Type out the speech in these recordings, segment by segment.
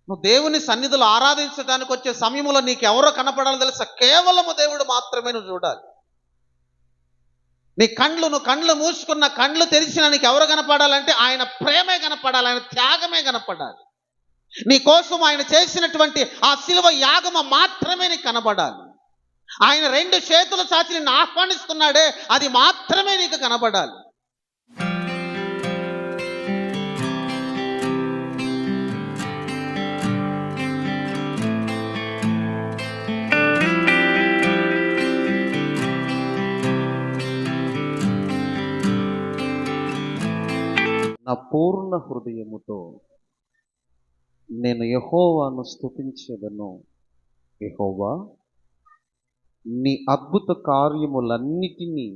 నువ్వు దేవుని సన్నిధిలో ఆరాధించడానికి వచ్చే సమయంలో నీకు ఎవరో కనపడాలో తెలుసా? కేవలము దేవుడు మాత్రమే నువ్వు చూడాలి. నువ్వు కండ్లు మూసుకున్న, కండ్లు తెరిచిన నీకు ఎవరు కనపడాలంటే ఆయన ప్రేమే కనపడాలి, ఆయన త్యాగమే కనపడాలి. నీ కోసం ఆయన చేసినటువంటి ఆ శిలువ యాగము మాత్రమే నీకు కనపడాలి. ఆయన 2 చేతులు చాచి నిన్ను ఆహ్వానిస్తున్నాడే, అది మాత్రమే నీకు కనపడాలి. నా పూర్ణ హృదయముతో నేను యెహోవాను స్తుతించెదను. యెహోవా, నీ అద్భుత కార్యములన్నిటినీ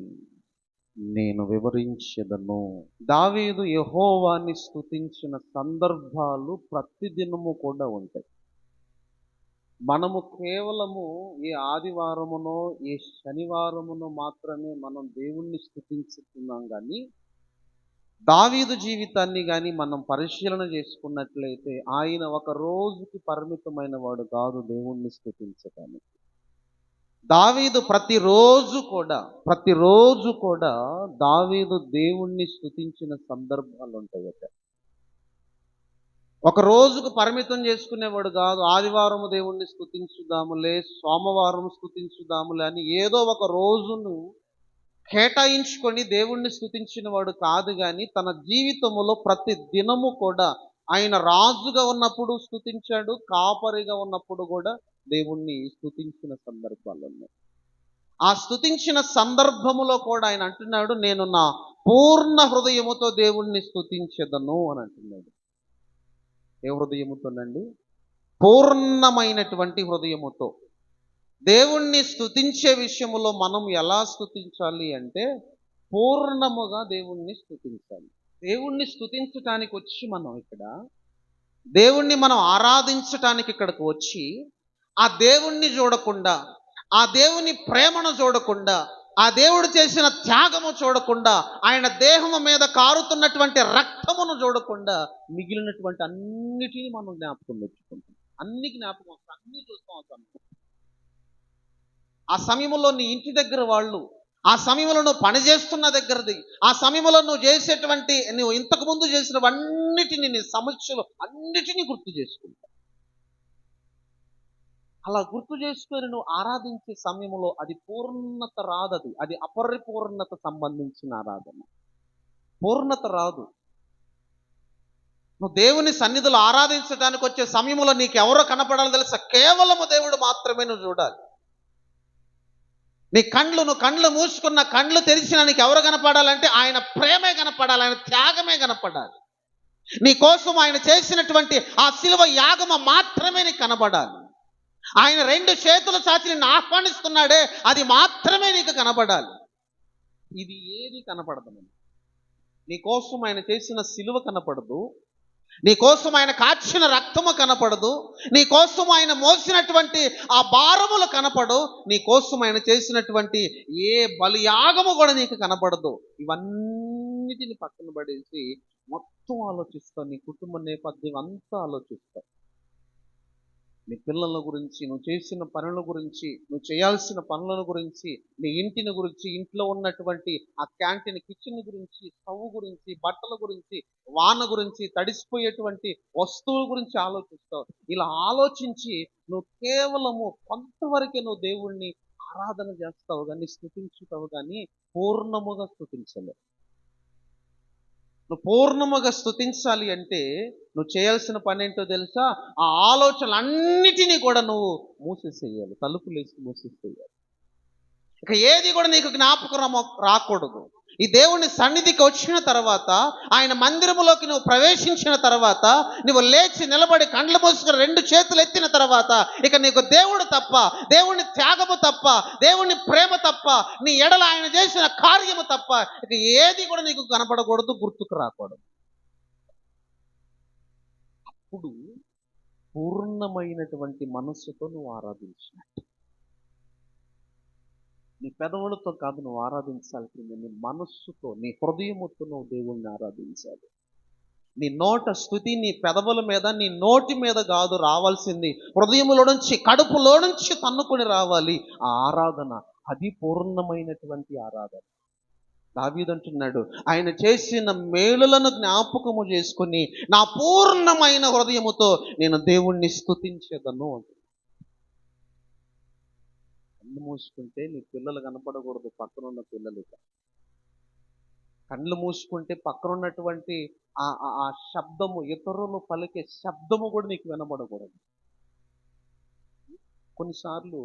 నేను వివరించెదను. దావీదు యెహోవాని స్తుతించిన సందర్భాలు ప్రతిదినము కూడా ఉంటాయి. మనము కేవలము ఏ ఆదివారమునో ఏ శనివారమునో మాత్రమే మనం దేవుణ్ణి స్తుతించుతున్నాం. కానీ దావీదు జీవితాన్ని కానీ మనం పరిశీలన చేసుకున్నట్లయితే ఆయన ఒక రోజుకి పరిమితమైన వాడు కాదు దేవుణ్ణి స్తుతించడానికి. దావీదు ప్రతిరోజు కూడా దావీదు దేవుణ్ణి స్తుతించిన సందర్భాలు ఉంటాయట. ఒక రోజుకు పరిమితం చేసుకునేవాడు కాదు. ఆదివారము దేవుణ్ణి స్తుతించుదాములే, సోమవారం స్తుతించుదాములే అని ఏదో ఒక రోజును కేటాయించుకొని దేవుణ్ణి స్తుతించిన వాడు కాదు. కానీ తన జీవితంలో ప్రతి దినము కూడా ఆయన రాజుగా ఉన్నప్పుడు స్తుతించాడు, కాపరిగా ఉన్నప్పుడు కూడా దేవుణ్ణి స్తుతించిన సందర్భాలు ఉన్నాయి. ఆ స్తుతించిన సందర్భములో కూడా ఆయన అంటున్నాడు, నేను నా పూర్ణ హృదయముతో దేవుణ్ణి స్తుతించెదను అని అంటున్నాడు. ఏ హృదయముతోనండి? పూర్ణమైనటువంటి హృదయముతో. దేవుణ్ణి స్తుతించే విషయములో మనం ఎలా స్తుతించాలి అంటే పూర్ణముగా దేవుణ్ణి స్తుతించాలి. దేవుణ్ణి స్తుతించటానికి వచ్చి దేవుణ్ణి మనం ఆరాధించటానికి ఇక్కడికి వచ్చి ఆ దేవుణ్ణి చూడకుండా, ఆ దేవుని ప్రేమను చూడకుండా, ఆ దేవుడు చేసిన త్యాగము చూడకుండా, ఆయన దేహము మీద కారుతున్నటువంటి రక్తమును చూడకుండా మిగిలినటువంటి అన్నిటినీ మనం జ్ఞాపకం తెచ్చుకుంటాం. అన్ని జ్ఞాపకం వస్తాం, అన్ని చూస్తాం. ఆ సమయంలో నీ ఇంటి దగ్గర వాళ్ళు, ఆ సమయంలో నువ్వు పనిచేస్తున్న దగ్గరది, ఆ సమయంలో నువ్వు ఇంతకుముందు చేసినవన్నిటిని, నీ సమస్యలు అన్నిటినీ గుర్తు చేసుకుంటా. అలా గుర్తు చేసుకొని నువ్వు ఆరాధించే సమయంలో అది పూర్ణత రాదు. అది అపరిపూర్ణత సంబంధించిన ఆరాధన. పూర్ణత రాదు. నువ్వు దేవుని సన్నిధిలో ఆరాధించడానికి వచ్చే సమయంలో నీకు ఎవరో కనపడాలో తెలుసా? కేవలము దేవుడు మాత్రమే నువ్వు చూడాలి. నువ్వు కండ్లు మూసుకున్న, కండ్లు తెరిచిన నీకు ఎవరు కనపడాలంటే ఆయన ప్రేమే కనపడాలి, ఆయన త్యాగమే కనపడాలి. నీ కోసం ఆయన చేసినటువంటి ఆ శిలువ యాగము మాత్రమే నీకు కనపడాలి. ఆయన 2 చేతులు చాచి నిన్ను ఆహ్వానిస్తున్నాడే, అది మాత్రమే నీకు కనపడాలి. ఇది ఏది కనపడదు. నీ కోసం ఆయన చేసిన శిలువ కనపడదు, నీ కోసం ఆయన కాచిన రక్తము కనపడదు, నీ కోసం ఆయన మోసినటువంటి ఆ భారములు కనపడు, నీ కోసం ఆయన చేసినటువంటి ఏ బలియాగము కూడా నీకు కనపడదు. ఇవన్నిటిని పక్కన పడేసి మొత్తం ఆలోచిస్తావు. నీ కుటుంబ నేపథ్యం అంతా ఆలోచిస్తావు. నీ పిల్లల గురించి, నువ్వు చేసిన పనుల గురించి, నువ్వు చేయాల్సిన పనుల గురించి, నీ ఇంటిని గురించి, ఇంట్లో ఉన్నటువంటి ఆ క్యాంటీన్ కిచెన్ గురించి, స్టవ్ గురించి, బట్టల గురించి, వాన గురించి, తడిసిపోయేటువంటి వస్తువుల గురించి ఆలోచిస్తావు. ఇలా ఆలోచించి నువ్వు కేవలము కొంతవరకే నువ్వు దేవుణ్ణి ఆరాధన చేస్తావు కానీ, స్తుతించుతావు కానీ పూర్ణముగా స్తుతించలేవు. నువ్వు పూర్ణముగా స్తుతించాలి అంటే నువ్వు చేయాల్సిన పని ఏంటో తెలుసా? ఆ ఆలోచనలన్నిటినీ కూడా నువ్వు మూసేసేయాలి, తలుపులేసి మూసేసేయాలి. ఇక ఏది కూడా నీకు జ్ఞాపకం రాకూడదు. ఈ దేవుని సన్నిధికి వచ్చిన తర్వాత, ఆయన మందిరములోకి నువ్వు ప్రవేశించిన తర్వాత, నువ్వు లేచి నిలబడి కండ్లు మూసుకుని 2 చేతులు ఎత్తిన తర్వాత ఇక నీకు దేవుడు తప్ప, దేవుని త్యాగము తప్ప, దేవుని ప్రేమ తప్ప, నీ ఎడల ఆయన చేసిన కార్యము తప్ప ఇక ఏది కూడా నీకు కనపడకూడదు, గుర్తుకు రాకూడదు. అప్పుడు పూర్ణమైనటువంటి మనస్సుతో నువ్వు ఆరాధించినట్టు. నీ పెదవులతో కాదు నువ్వు ఆరాధించాల్సింది, నీ మనస్సుతో, నీ హృదయముతో నువ్వు దేవుణ్ణి ఆరాధించాలి. నీ నోట స్తుతి నీ పెదవుల మీద, నీ నోటి మీద కాదు రావాల్సింది, హృదయములో నుంచి, కడుపులో నుంచి తన్నుకొని రావాలి ఆ ఆరాధన. అది పూర్ణమైనటువంటి ఆరాధన. దావీదు అంటున్నాడు, ఆయన చేసిన మేలులను జ్ఞాపకము చేసుకుని నా పూర్ణమైన హృదయముతో నేను దేవుణ్ణి స్తుతించేదను. కళ్ళు మూసుకుంటే నీ పిల్లలు కనపడకూడదు, పక్కనున్న పిల్లలు. కళ్ళు మూసుకుంటే పక్కనున్నటువంటి ఆ శబ్దము, ఇతరులు పలికే శబ్దము కూడా నీకు వినబడకూడదు. కొన్నిసార్లు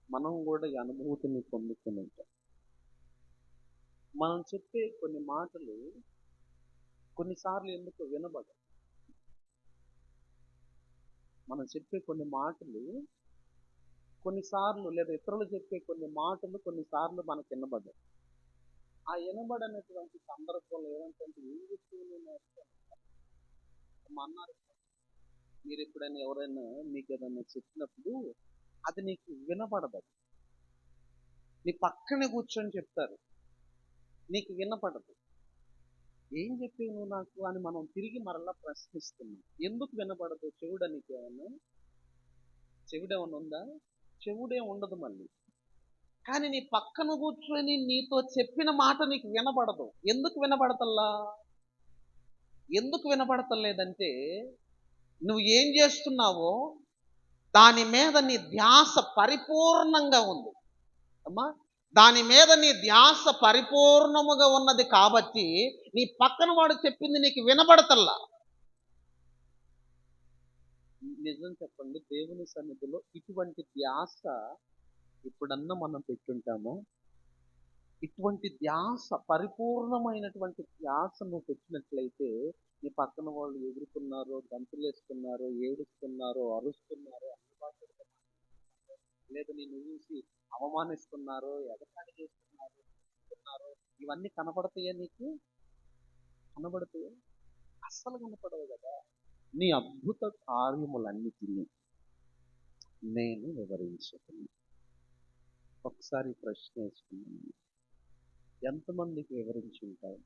మనం కూడా ఈ అనుభూతిని పొందుకుని ఉంటాం. మనం చెప్పే కొన్ని మాటలు కొన్నిసార్లు ఎందుకు వినబడవు. మనం చెప్పే కొన్ని మాటలు కొన్నిసార్లు, లేదా ఇతరులు చెప్పే కొన్ని మాటలు కొన్నిసార్లు మనకు వినబడవు. ఆ వినబడనటువంటి సందర్భంలో ఏమంటే ఏం చెప్తూ అన్నారు. మీరు ఎప్పుడైనా ఎవరైనా మీకు ఏదైనా చెప్పినప్పుడు అది నీకు వినపడదు. నీ పక్కనే కూర్చొని చెప్తారు, నీకు వినపడదు. ఏం చెప్పావు నువ్వు నాకు అని మనం తిరిగి మరలా ప్రశ్నిస్తున్నాం. ఎందుకు వినపడదు? చెవుడా నీకేమన్నా? చెవుడేమన్నా ఉందా? చెవుడే ఉండదు మళ్ళీ. కానీ నీ పక్కన కూర్చొని నీతో చెప్పిన మాట నీకు వినపడదు. ఎందుకు వినపడతల్లా? ఎందుకు వినపడతలేదంటే నువ్వు ఏం చేస్తున్నావో దాని మీద నీ ధ్యాస పరిపూర్ణంగా ఉంది అమ్మా. దాని మీద నీ ధ్యాస పరిపూర్ణముగా ఉన్నది కాబట్టి నీ పక్కన వాడు చెప్పింది నీకు వినబడతల్లా. నిజం చెప్పండి, దేవుని సన్నిధిలో ఇటువంటి ధ్యాస ఎప్పుడన్నా మనం పెట్టుంటామో? ఇటువంటి ధ్యాస, పరిపూర్ణమైనటువంటి ధ్యాస నువ్వు పెట్టినట్లయితే నీ పక్కన వాళ్ళు ఎగురుతున్నారో, గంతులేస్తున్నారో, ఏడుస్తున్నారో, అరుస్తున్నారో, లేదా నిన్ను చూసి అవమానిస్తున్నారో, ఎగతాళి చేస్తున్నారో, ఇవన్నీ కనపడతాయా నీకు? కనబడతాయా? అస్సలు కనపడవు కదా. నీ అద్భుత కార్యములన్నిటినీ నేను వివరించుకున్నాను. ఒకసారి ప్రశ్న వేసుకున్నాను, ఎంతమందికి వివరించి ఉంటాయి?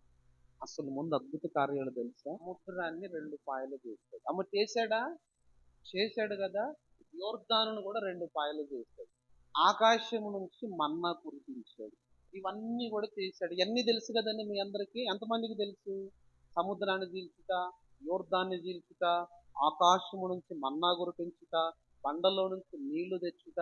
అసలు ముందు అద్భుత కార్యాలు తెలుసా? సముద్రాన్ని 2 పాయలు చేస్తాడు. అమ్మ చేశాడా? చేశాడు కదా. యోర్దానును కూడా 2 పాయలు చేశాడు. ఆకాశము నుంచి మన్నా కురిపించాడు. ఇవన్నీ కూడా చేశాడు. ఇవన్నీ తెలుసు కదండి మీ అందరికీ. ఎంతమందికి తెలుసు? సముద్రాన్ని చీల్చుట, యోర్దాన్ని చీల్చుట, ఆకాశము నుంచి మన్నా కురిపించుట, బండలో నుంచి నీళ్లు తెచ్చుట,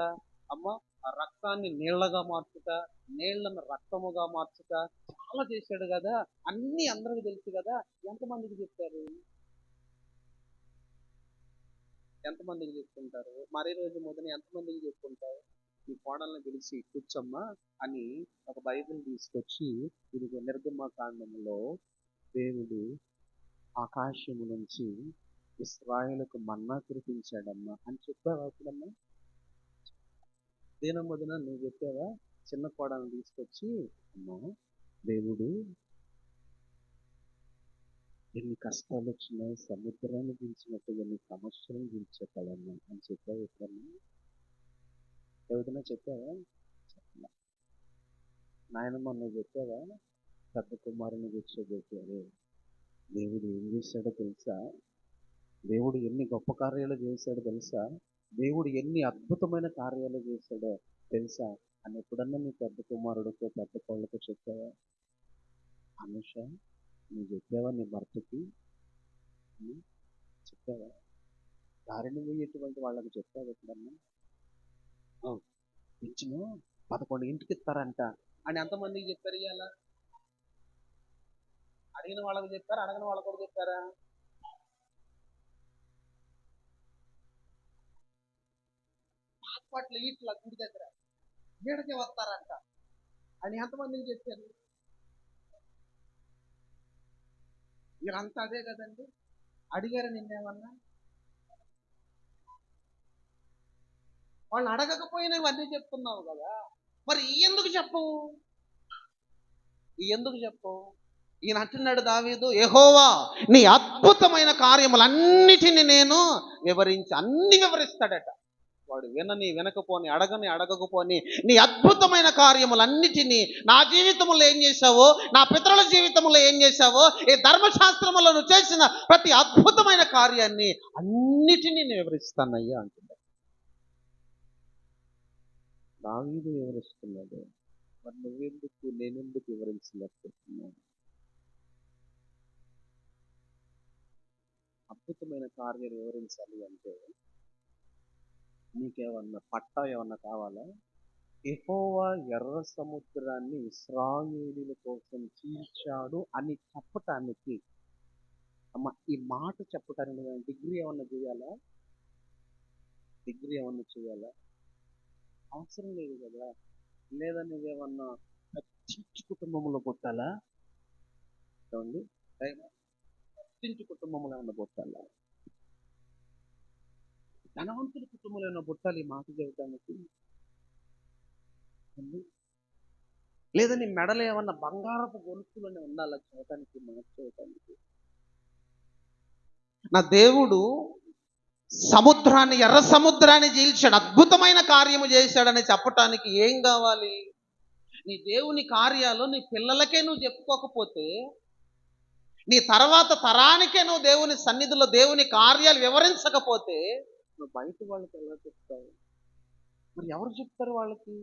అమ్మ ఆ రక్తాన్ని నీళ్లగా మార్చుట, నీళ్లను రక్తముగా మార్చుట, చాలా చేశాడు కదా. అన్ని అందరికి తెలుసు కదా. ఎంతమందికి చెప్పారు? ఎంతమందికి చెప్పుకుంటారు? మరీ రోజు మొదలు ఎంతమందికి చెప్పుకుంటారు? ఈ కోడల్ని పిలిచి కూర్చోమ్మా అని ఒక బైబిల్ తీసుకొచ్చి, ఇదిగో నిర్గమకాండంలో దేవుడు ఆకాశము నుంచి ఇశ్రాయేలుకు మన్నా కురిపించాడమ్మా అని చెప్పావా అప్పుడమ్మా? దేని మొదన నువ్వు చెప్పావా? చిన్న కోడల్ని తీసుకొచ్చి, అమ్మా దేవుడు ఎన్ని కష్టాలు వచ్చినా సముద్రాన్ని గెలిచినట్టు ఎన్ని సమస్యలను గెలిచేవాళ్ళమ్మా అని చెప్పావు ఎప్పుడన్నా? ఎవరైనా చెప్పావా? చెప్పలే. నాయనమ్మ నువ్వు చెప్పావా? పెద్ద కుమారుని కూర్చోబెట్టారు. దేవుడు ఏం చేశాడో తెలుసా? దేవుడు ఎన్ని గొప్ప కార్యాలు చేశాడో తెలుసా? దేవుడు ఎన్ని అద్భుతమైన కార్యాలు చేశాడో తెలుసా అని ఎప్పుడన్నా నీ పెద్ద కుమారుడితో, పెద్ద కోళ్ళతో చెప్పావా? అనుష నువ్వు చెప్పావా నీ భర్తకి? చెప్పావా? దారిని పోయేటువంటి వాళ్ళకి చెప్పావు ఎప్పుడన్నా? పెంచును 11 ఇస్తారంట అని ఎంతమందికి చెప్పారు? ఇవాళ అడిగిన వాళ్ళకి చెప్పారా? అడగిన వాళ్ళకి కూడా చెప్పారా? హాస్పిటల్ ఇట్లా గుడి దగ్గర ఏడకే వస్తారంట అని ఎంతమందికి చెప్పారు? మీరంతా అదే కదండి. అడిగారు నిన్నేమన్నా? వాళ్ళు అడగకపోయినా ఇవన్నీ చెప్తున్నావు కదా. మరి ఎందుకు చెప్పవు? ఎందుకు చెప్పవు? ఈయన అంటున్నాడు దావీదు, యెహోవా నీ అద్భుతమైన కార్యములన్నిటిని నేను వివరించి, అన్ని వివరిస్తాడట. వాడు వినకపోని, అడగకపోని నీ అద్భుతమైన కార్యములన్నిటినీ నా జీవితంలో ఏం చేశావో, నా పితరుల జీవితంలో ఏం చేశావో, ఈ ధర్మశాస్త్రములో నువ్వు చేసిన ప్రతి అద్భుతమైన కార్యాన్ని అన్నిటినీ నేను వివరిస్తానయ్యా అంటున్నాడు. దావీదు వివరిస్తున్నాడు, మరి నువ్వెందుకు, నేనెందుకు వివరించలేకపోతున్నాను? అద్భుతమైన కార్యాలు వివరించాలి అంటే నీకేమన్నా పట్టా ఏమన్నా కావాలా? యెహోవా ఎర్ర సముద్రాన్ని ఇశ్రాయేలీయుల కోసం చీల్చాడు అని చెప్పటానికి, అమ్మ ఈ మాట చెప్పటానికి నువ్వు డిగ్రీ ఏమన్నా చేయాలా? అవసరం లేదు కదా. లేదా నువ్వేమన్నా చిచ్చు కుటుంబంలో పుట్టాలా? ఏమండి, చిచ్చు కుటుంబంలో ఏమన్నా పుట్టాలా? ధనవంతుల కుటుంబంలో ఏమన్నా పుట్టాలి ఈ మాట చెబుతానికి? లేదా నీ మెడలో ఏమన్నా బంగారపు గొలుసులోనే ఉండాలా చూడటానికి, మాట చూడటానికి? నా దేవుడు ఎర్ర సముద్రాన్ని చీల్చాడు, అద్భుతమైన కార్యము చేశాడని చెప్పటానికి ఏం కావాలి? నీ దేవుని కార్యాలు నీ పిల్లలకే నువ్వు చెప్పుకోకపోతే, నీ తర్వాత తరానికే నువ్వు దేవుని సన్నిధిలో దేవుని కార్యాలు వివరించకపోతే, నువ్వు బయట వాళ్ళకి ఎలా చెప్తావు? మరి ఎవరు చెప్తారు వాళ్ళకి?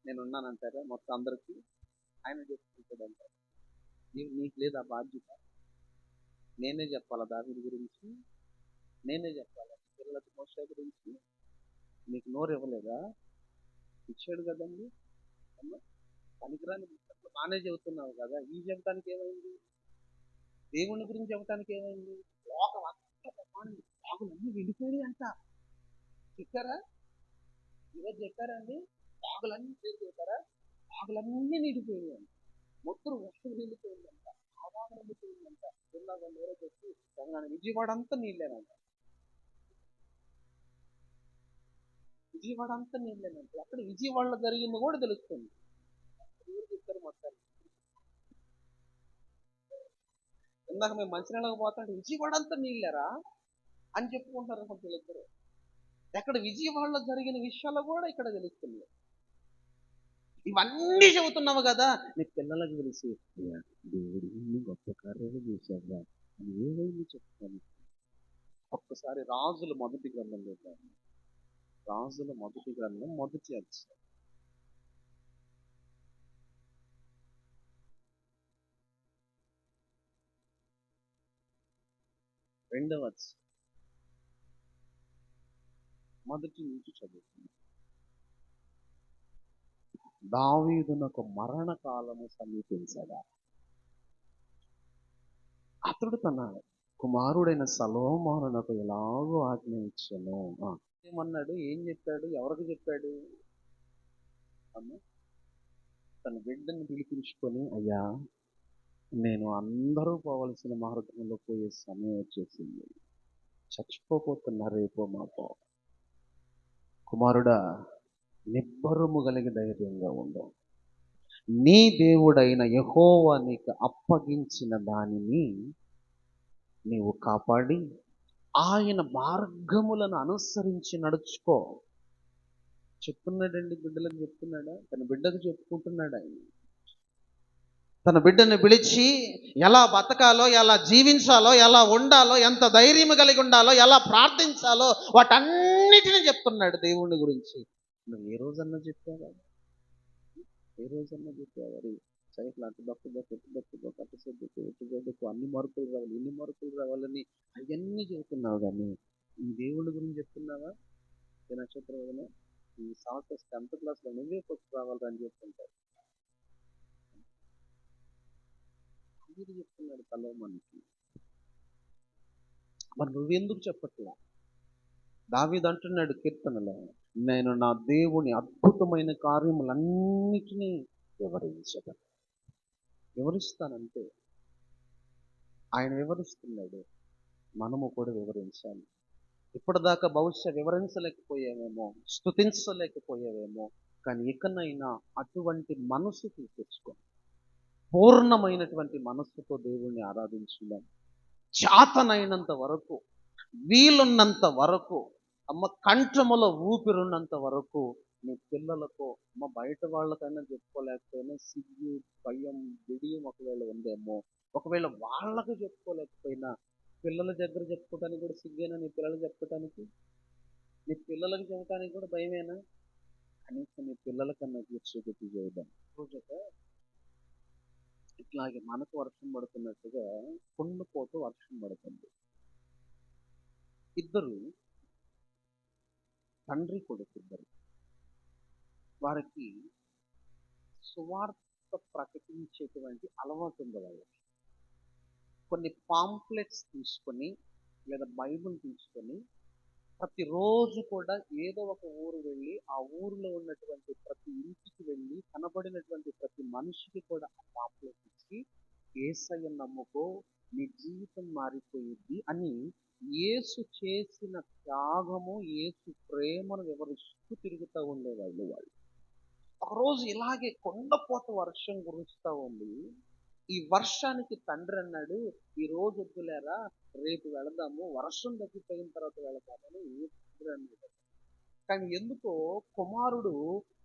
నేనున్నానంటారా మొత్తం అందరికీ? ఆయన చెప్పుకుంటాడంటారు. నీకు లేదా బాధ్యత? నేనే చెప్పాలా దావీదు గురించి? నేనే చెప్పాలా పిల్లలకి మోషే గురించి? నీకు నోరు ఇవ్వలేదా? ఇచ్చాడు కదండి. పనికిరాని బాగానే చెబుతున్నావు కదా, ఈ చెప్పడానికి ఏమైంది? దేవుని గురించి చెప్పడానికి ఏమైంది? బాగులన్నీ వెళ్ళిపోయి అంట చెప్పారా? ఈరోజు చెప్పారండి, బాగులన్నీ చెప్పారా? బాగులన్నీ నిండిపోయి అంట, మొత్తం వర్షం నిండిపోయిందంట, ఆవాహన నిండిపోయిందంట. చిన్నగా నేరే చెప్పి తెలంగాణ విజయవాడ అంతా నీళ్ళేనంట. అక్కడ విజయవాడలో జరిగింది కూడా తెలుస్తుంది. చెప్తారు మొత్తాన్ని. ఇందాక మేము మంచినీళ్ళకి పోతాంటే విజయవాడ అంతా నీళ్ళేరా అని చెప్పుకుంటారు అనుకుంటారు ఇద్దరు. ఎక్కడ విజయవాడలో జరిగిన విషయాలు కూడా ఇక్కడ తెలుస్తుంది. ఇవన్నీ చెబుతున్నావు కదా, నీ పిల్లలకు తెలిసి దేవుడు ఇన్ని గొప్ప కార్యాలు చేశాడు అని ఏమైంది చెప్తాను. ఒక్కసారి రాజుల మొదటి గ్రంథం చూద్దాం. రాజుల మొదటి గ్రంథం మొదటి అధ్యాయం 2వ అధ్యాయం మొదటి నుంచి చదువుతుంది. దావీదునకు మరణ కాలము సమీపించగా అతడు తన కుమారుడైన సొలొమోనునకు ఎలాగో ఆజ్ఞ ఇచ్చెను. ఏమన్నాడు? ఏం చెప్పాడు? ఎవరికి చెప్పాడు? తన బిడ్డను పిలిపించుకొని, అయ్యా నేను అందరూ పోవలసిన మార్గంలో పోయే సమయం వచ్చేసింది, చచ్చిపోతున్నా రేపో మాపో. కుమారుడా, నిబ్బరము కలిగి ధైర్యంగా ఉండు. నీ దేవుడైన యెహోవా నీకు అప్పగించిన దానిని నీవు కాపాడి ఆయన మార్గములను అనుసరించి నడుచుకో. చెప్తున్నాడండి, బిడ్డలకు చెప్తున్నాడా? తన బిడ్డకు చెప్పుకుంటున్నాడు. ఆయన తన బిడ్డను పిలిచి ఎలా బతకాలో, ఎలా జీవించాలో, ఎలా ఉండాలో, ఎంత ధైర్యం కలిగి ఉండాలో, ఎలా ప్రార్థించాలో వాటన్నిటిని చెప్తున్నాడు దేవుని గురించి. నువ్వు ఏ రోజన్నా చెప్పావా? సైకిల్ అటు దక్కు అన్ని మార్కులు రావాలి, ఇన్ని మార్కులు రావాలని అవన్నీ చెబుతున్నావు. కానీ ఈ దేవుడి గురించి చెప్తున్నావా? ఈ నక్షత్రం ఈ సంవత్సరం 10th క్లాస్లో నువ్వే ఫస్ట్ రావాలని చెప్తుంటారు. చెప్తున్నాడు సొలొమోనుకి. మరి నువ్వెందుకు చెప్పట్లా? దావీదు అంటున్నాడు కీర్తనలో, నేను నా దేవుని అద్భుతమైన కార్యములన్నిటినీ వివరిస్తానంటే ఆయన వివరిస్తున్నాడు, మనము కూడా వివరించాలి. ఇప్పటిదాకా బహుశా వివరించలేకపోయావేమో, స్తుతించలేకపోయావేమో, కానీ ఇకనైనా అటువంటి మనసు తెచ్చుకో. పూర్ణమైనటువంటి మనస్సుతో దేవుణ్ణి ఆరాధించుదాం. చాతనైనంత వరకు వీలున్నంత వరకు అమ్మ, కంఠములో ఊపిరున్నంత వరకు నీ పిల్లలకు, అమ్మ, బయట వాళ్ళకైనా చెప్పుకోలేకపోయినా సిగ్గు, భయం, బిడియం ఒకవేళ ఉందేమో, ఒకవేళ వాళ్ళకు చెప్పుకోలేకపోయినా పిల్లల దగ్గర చెప్పుకోవడానికి కూడా సిగ్గేనా? నీ పిల్లలు చెప్పుకోవటానికి, నీ పిల్లలకు చెప్పడానికి కూడా భయమేనా? కనీసం నీ పిల్లలకన్నా తీర్చిపెట్టి చేయడం. రోజట ఇట్లాగే మనకు వర్షం పడుతున్నట్టుగా కొండపోతూ వర్షం పడుతుంది. ఇద్దరు తండ్రి కొడుకు ఇద్దరు, వారికి సువార్త ప్రకటించేటువంటి అలవాటు ఉంది వాళ్ళకి. కొన్ని పాంప్లెట్స్ తీసుకొని లేదా బైబిల్ తీసుకొని ప్రతిరోజు కూడా ఏదో ఒక ఊరు వెళ్ళి ఆ ఊరిలో ఉన్నటువంటి ప్రతి ఇంటికి వెళ్ళి కనబడినటువంటి ప్రతి మనిషికి కూడా ఆ పాంప్లెట్ ఇచ్చి, యేసయ్య నమ్ముకో, నీ జీవితం మారిపోయింది అని యేసు చేసిన త్యాగము, యేసు ప్రేమను వివరిస్తూ తిరుగుతూ ఉండేవాళ్ళు వాళ్ళు. ఒకరోజు ఇలాగే కొండపోత వర్షం కురుస్తూ ఉంది. ఈ వర్షానికి తండ్రి అన్నాడు, ఈ రోజు వద్దులేరా, రేపు వెళదాము, వర్షం తగ్గిపోయిన తర్వాత వెళదామని తండ్రి అన్నాడు. కానీ ఎందుకో కుమారుడు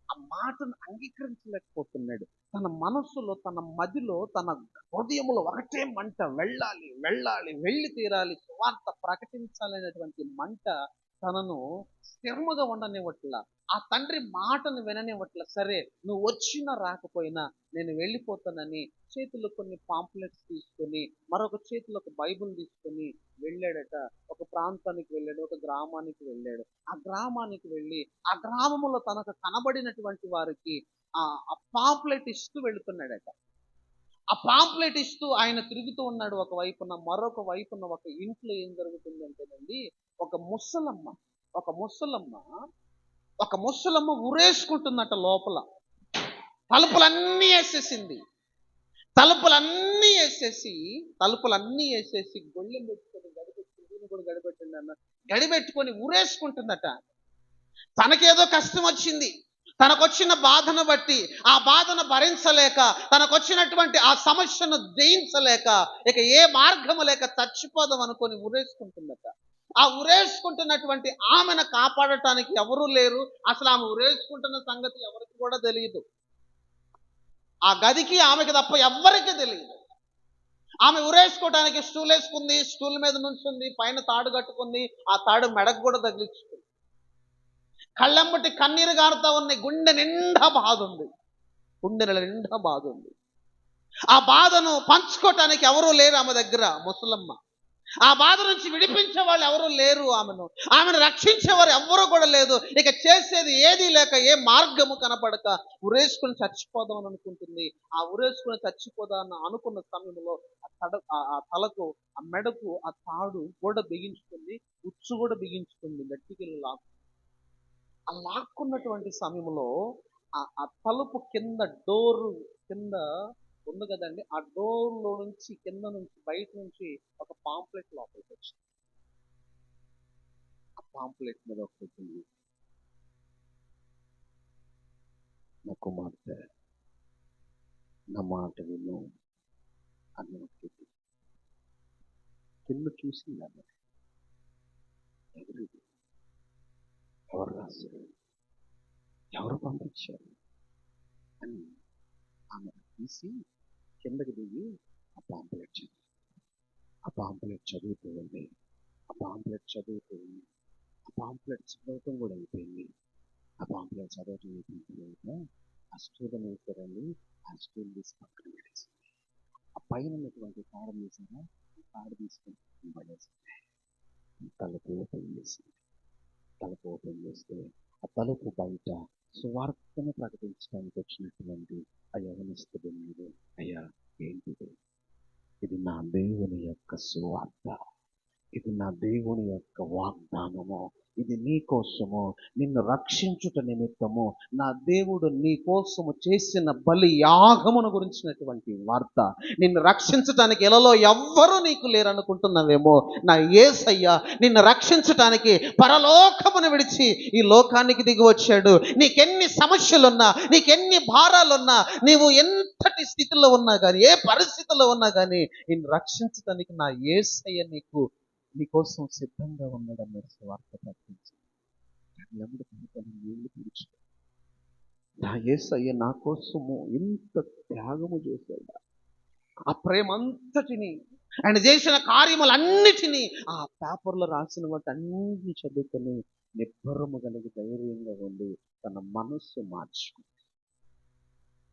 ఆ మాటను అంగీకరించలేకపోతున్నాడు. తన మనస్సులో, తన మదిలో, తన హృదయంలో ఒకటే మంట, వెళ్ళాలి, వెళ్ళాలి, వెళ్ళి తీరాలి, సువార్త ప్రకటించాలి అనేటువంటి మంట తనను స్థిరముగా ఉండనివ్వట్ల. ఆ తండ్రి మాటను విననివ్వట్ల. సరే, నువ్వు వచ్చినా రాకపోయినా నేను వెళ్ళిపోతానని చేతిలో కొన్ని పాంప్లెట్స్ తీసుకొని, మరొక చేతిలో ఒక బైబిల్ తీసుకొని వెళ్ళాడట. ఒక ప్రాంతానికి వెళ్ళాడు, ఒక గ్రామానికి వెళ్ళాడు. ఆ గ్రామానికి వెళ్ళి ఆ గ్రామంలో తనకు కనబడినటువంటి వారికి ఆ పాంప్లెట్ ఇస్తూ వెళుతున్నాడట. ఆ పాంప్లెట్ ఇస్తూ ఆయన తిరుగుతూ ఉన్నాడు. ఒక వైపున, మరొక వైపున ఒక ఇంట్లో ఏం జరుగుతుందంటేనండి, ఒక ముసలమ్మ ఉరేసుకుంటుందట లోపల. తలుపులన్నీ వేసేసి గొళ్ళెం పెట్టుకొని గడిపెట్టుకొని ఉరేసుకుంటుందట. తనకేదో కష్టం వచ్చింది, తనకొచ్చిన బాధను బట్టి, ఆ బాధను భరించలేక, తనకొచ్చినటువంటి ఆ సమస్యను జయించలేక, ఇక ఏ మార్గము లేక చచ్చిపోదాం అనుకొని ఉరేసుకుంటుందట. ఆ ఉరేసుకుంటున్నటువంటి ఆమెను కాపాడటానికి ఎవరూ లేరు. అసలు ఆమె ఉరేసుకుంటున్న సంగతి ఎవరికి కూడా తెలియదు. ఆ గదికి ఆమెకి తప్ప ఎవ్వరికి తెలియదు. ఆమె ఉరేసుకోవడానికి స్టూల్ వేసుకుంది, స్టూల్ మీద నుంచుంది, పైన తాడు కట్టుకుంది, ఆ తాడు మెడకు కూడా తగిలించుకుంది. కళ్ళెంబటి కన్నీరు గారుతా ఉన్నాయి. గుండె నిండా బాధ ఉంది. ఆ బాధను పంచుకోవటానికి ఎవరూ లేరు ఆమె దగ్గర. ముసలమ్మ ఆ బాధ నుంచి విడిపించే వాళ్ళు ఎవరూ లేరు. ఆమెను రక్షించేవారు ఎవ్వరూ కూడా లేదు. ఇక చేసేది ఏదీ లేక, ఏ మార్గము కనపడక ఉరేసుకుని చచ్చిపోదామని అనుకుంటుంది. ఆ ఉరేసుకుని చచ్చిపోదామని అనుకున్న సమయంలో ఆ తలకు, ఆ మెడకు ఆ తాడు కూడా బిగించుకుంది, ఉచ్చు కూడా బిగించుకుంది. గట్టికి ఆ లాక్కున్నటువంటి సమయంలో ఆ తలుపు కింద, డోరు కింద ఉంది కదండి, ఆ డోర్లో నుంచి, కింద నుంచి, బయట నుంచి ఒక పాంప్లెట్ లోపలికి వచ్చింది. ఆ పాంప్లెట్ మీద ఒకటి, నా కుమార్తె నా మాట విను అని ఒకటి. కింద చూసింది ఆమె. ఎవరు రాశారు, ఎవరు పంపించారు అని ఆమె తీసి కిందకి దిగి ఆ పాంప్లెట్ చదువుతూ ఉంది. ఆ పాంప్లెట్ చదవటం కూడా అయిపోయింది. ఆ పాంప్లెట్ చదవటం అయిపోయిన తర్వాత ఆ స్టూల్ వేసారండి. ఆ స్టూల్ తీసి పక్కన పెట్టేసింది. ఆ పైన ఉన్నటువంటి తాడు తీసారా, తాడు తీసుకొని పడేసింది. తలుపు ఓపెన్ చేస్తే ఆ తలుపు బయట సువార్తను ప్రకటించడానికి వచ్చినటువంటి ఆ యవనస్తుడు మీద, అయ్యా ఏంటిది? ఇది నా దేవుని యొక్క సువార్త, ఇది నా దేవుని యొక్క వాగ్దానము, ఇది నీ కోసము, నిన్ను రక్షించుట నిమిత్తము నా దేవుడు నీ కోసము చేసిన బలి యాగమును గురించినటువంటి వార్త. నిన్ను రక్షించటానికి ఎలలో ఎవ్వరూ నీకు లేరనుకుంటున్నావేమో, నా యేసయ్య నిన్ను రక్షించటానికి పరలోకమును విడిచి ఈ లోకానికి దిగి వచ్చాడు. నీకెన్ని సమస్యలున్నా, నీకెన్ని భారాలున్నా, నీవు ఎంతటి స్థితిలో ఉన్నా కానీ, ఏ పరిస్థితిలో ఉన్నా కానీ, నిన్ను రక్షించటానికి నా యేసయ్య నీకు నీకోసం సిద్ధంగా ఉన్నాడన్న వార్త ప్రకటించి ఎముడు పడుకొని నీళ్లు పిలుచు. నా యేసయ్య నా కోసము ఇంత త్యాగము చేశాడు. ఆ ప్రేమ అంతటిని, ఆయన చేసిన కార్యములన్నిటినీ ఆ పేపర్లో రాసిన వాటి అన్ని చదువుకొని నిబ్బరము కలిగి ధైర్యంగా ఉండి తన మనస్సు మార్చుకుంది.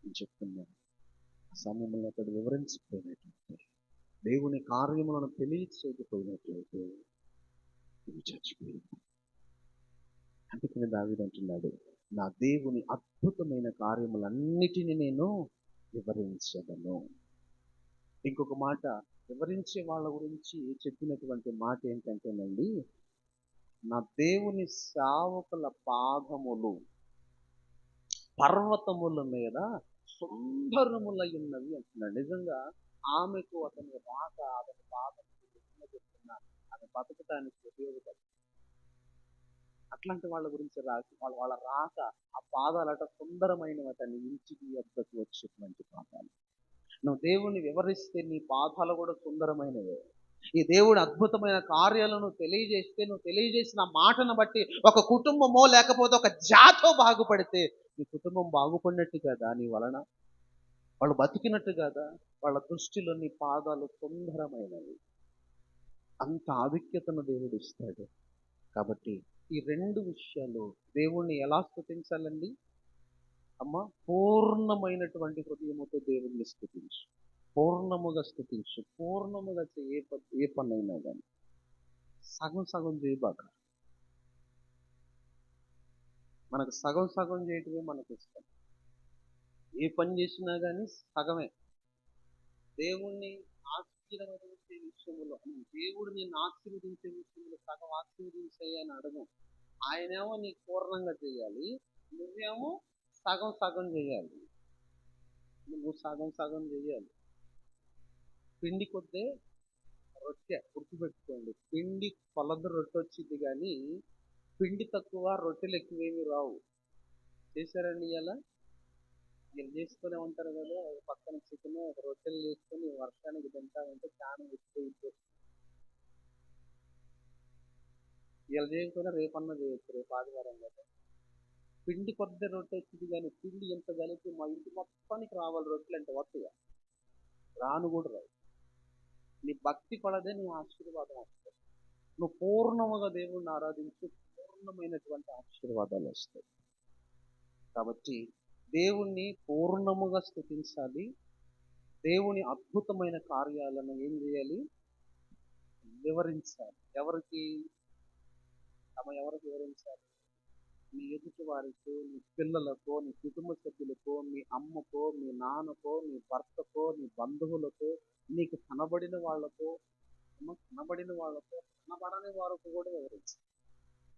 నేను చెప్తున్నాను, ఆ సమయంలో అతడు వివరించకపోయినట్లయితే, దేవుని కార్యములను తెలియచేయకపోయినట్లయితే ఇది చచ్చిపోయింది. అందుకని దావీదు అంటున్నాడు, నా దేవుని అద్భుతమైన కార్యములన్నిటిని నేను వివరించదను. ఇంకొక మాట, వివరించే వాళ్ళ గురించి చెప్పినటువంటి మాట ఏంటంటేనండి, నా దేవుని సేవకుల పాదములు పర్వతముల మీద సుందరములై ఉన్నవి అంటున్నాడు. నిజంగా ఆమెకు అతని రాక, అతని పాదం చెప్తున్నా, ఆమె బతకటానికి ఉపయోగపడుతుంది. అట్లాంటి వాళ్ళ గురించి రాసి వాళ్ళ రాక, ఆ పాదాలట సుందరమైనవటని, ఇంటికి వద్దకు వచ్చేటువంటి పాదాలు. నువ్వు దేవుని వివరిస్తే నీ పాదాలు కూడా సుందరమైనవే. ఈ దేవుడి అద్భుతమైన కార్యాలను తెలియజేస్తే, నువ్వు తెలియజేసిన మాటను బట్టి ఒక కుటుంబమో లేకపోతే ఒక జాతో బాగుపడితే నీ కుటుంబం బాగుపడినట్టు కదా, నీ వలన వాళ్ళు బతికినట్టు కదా. వాళ్ళ దృష్టిలో నీ పాదాలు సుందరమైనవి. అంత ఆధిక్యతను దేవుడు ఇస్తాడు. కాబట్టి ఈ రెండు విషయాలు, దేవుణ్ణి ఎలా స్తుతించాలండి? అమ్మ, పూర్ణమైనటువంటి హృదయముతో దేవుణ్ణి స్తుతించు, పూర్ణముగా స్తుతించు. పూర్ణముగా ఏ పనైనా కానీ సగం సగం చేయబాక. మనకు సగం సగం చేయటమే మనకు ఇష్టం. ఏ పని చేసినా కానీ సగమే. దేవుణ్ణి ఆశీర్వదించే విషయంలో, దేవుడు నిన్ను ఆశీర్వదించే విషయంలో సగం ఆశీర్వదించాయని అడగం. ఆయనేమో నీకు పూర్ణంగా చేయాలి, నువ్వేమో సగం సగం చేయాలి. నువ్వు సగం సగం చేయాలి. పిండి కొద్దే రొట్టె, గుర్తుపెట్టుకోండి. పిండి కొలది రొట్టె వచ్చింది కానీ పిండి తక్కువ రొట్టెలు ఎక్కువేమి రావు. చేశారండి ఇలా? మీరు చేసుకునే ఉంటారు కదా, ఒక పక్కన చికెన్, ఒక రొట్టెలు చేసుకొని వర్షానికి తింటా ఉంటే చాలా ఎక్కువ. ఇలా చేయకపోయినా రేపన్నా చేయొచ్చు, రేపు ఆదివారం కదా. పిండి కొద్ది రొట్టె వచ్చింది కానీ పిండి ఎంత కలిపి మా ఇంటి మొత్తానికి రావాలి రొట్టెలు అంటే వస్తాయా? రాను కూడా రావు. నీ భక్తి పడదే నీ ఆశీర్వాదం వస్తుంది. నువ్వు పూర్ణముగా దేవుణ్ణి ఆరాధించి పూర్ణమైనటువంటి ఆశీర్వాదాలు వస్తాయి. కాబట్టి దేవుణ్ణి పూర్ణముగా స్తుతించాలి. దేవుని అద్భుతమైన కార్యాలను ఏం చేయాలి? వివరించాలి. ఎవరికి వివరించాలి? నీ ఎదుటి వారికో, నీ పిల్లలకో, నీ కుటుంబ సభ్యులకో, మీ అమ్మకో, మీ నాన్నకో, నీ భర్తకో, నీ బంధువులకో, నీకు కనబడిన వాళ్ళకో, కనబడని వారికి కూడా వివరించాలి.